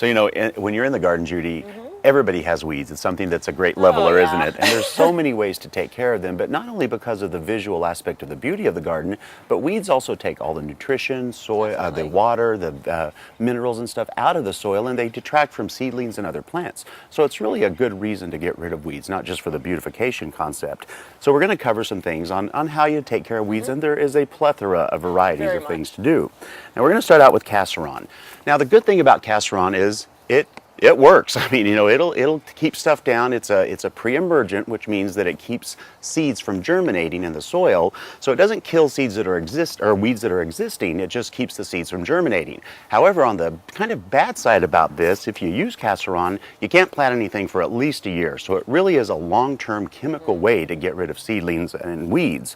So, you know, when you're in the garden, Judy, everybody has weeds. It's something that's a great leveler, isn't it? And there's so many ways to take care of them, but not only because of the visual aspect of the beauty of the garden, but weeds also take all the nutrition, soil, the water, the minerals and stuff out of the soil, and they detract from seedlings and other plants. So it's really a good reason to get rid of weeds, not just for the beautification concept. So we're going to cover some things on how you take care of weeds, and there is a plethora of varieties of things to do. Now we're going to start out with Castron. Now the good thing about Castron is it works. I mean, you know, it'll keep stuff down. It's a pre-emergent, which means that it keeps seeds from germinating in the soil. So it doesn't kill seeds that are weeds that are existing. It just keeps the seeds from germinating. However, on the kind of bad side about this, if you use Castron, you can't plant anything for at least a year. So it really is a long-term chemical way to get rid of seedlings and weeds.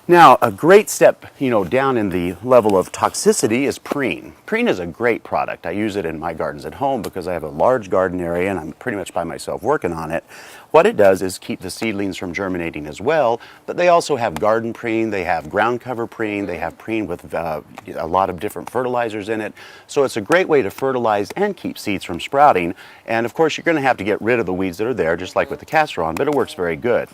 Now, a great step, you know, down in the level of toxicity is Preen. Preen is a great product. I use it in my gardens at home because I have a large garden area and I'm pretty much by myself working on it. What it does is keep the seedlings from germinating as well, but they also have garden Preen, they have ground cover Preen, they have Preen with a lot of different fertilizers in it. So it's a great way to fertilize and keep seeds from sprouting. And of course, you're going to have to get rid of the weeds that are there, just like with the Castron, but it works very good.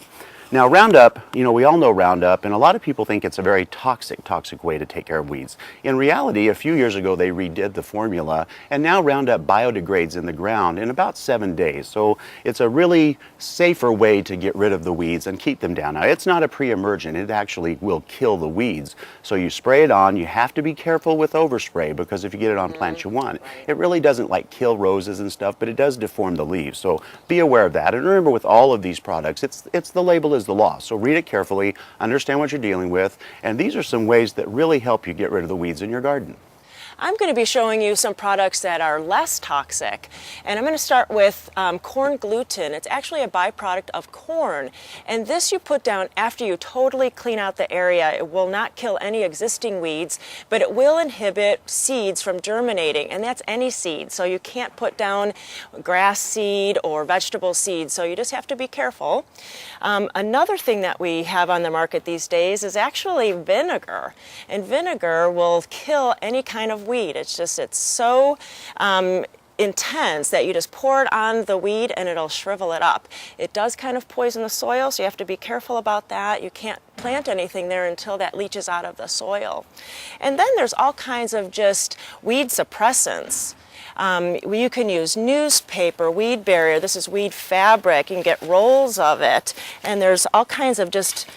Now Roundup, you know, we all know Roundup, and a lot of people think it's a very toxic way to take care of weeds. In reality, a few years ago they redid the formula, and now Roundup biodegrades in the ground in about 7 days. So it's a really safer way to get rid of the weeds and keep them down. Now it's not a pre-emergent, it actually will kill the weeds. So you spray it on, you have to be careful with overspray because if you get it on plants you want, it really doesn't like kill roses and stuff, but it does deform the leaves. So be aware of that. And remember, with all of these products, it's the label is the law. So read it carefully, understand what you're dealing with, and these are some ways that really help you get rid of the weeds in your garden. I'm going to be showing you some products that are less toxic, and I'm going to start with corn gluten. It's actually a byproduct of corn, and this you put down after you totally clean out the area. It will not kill any existing weeds, but it will inhibit seeds from germinating, and that's any seed. So you can't put down grass seed or vegetable seed, so you just have to be careful. Another thing that we have on the market these days is actually vinegar, and vinegar will kill any kind of weed. It's so intense that you just pour it on the weed and it'll shrivel it up. It does kind of poison the soil, so you have to be careful about that. You can't plant anything there until that leaches out of the soil. And then there's all kinds of just weed suppressants. You can use newspaper, weed barrier. This is weed fabric. You can get rolls of it. And there's all kinds of just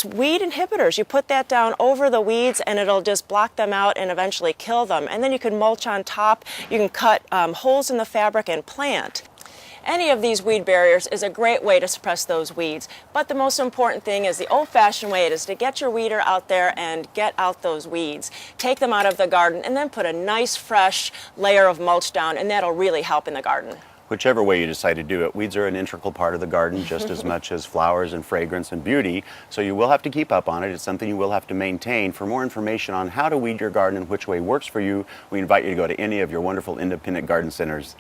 weed inhibitors. You put that down over the weeds and it'll just block them out and eventually kill them. And then you can mulch on top. You can cut holes in the fabric and plant. Any of these weed barriers is a great way to suppress those weeds. But the most important thing is the old-fashioned way. It is to get your weeder out there and get out those weeds. Take them out of the garden and then put a nice fresh layer of mulch down, and that'll really help in the garden. Whichever way you decide to do it, weeds are an integral part of the garden just as much as flowers and fragrance and beauty, so you will have to keep up on it. It's something you will have to maintain. For more information on how to weed your garden and which way works for you, we invite you to go to any of your wonderful independent garden centers.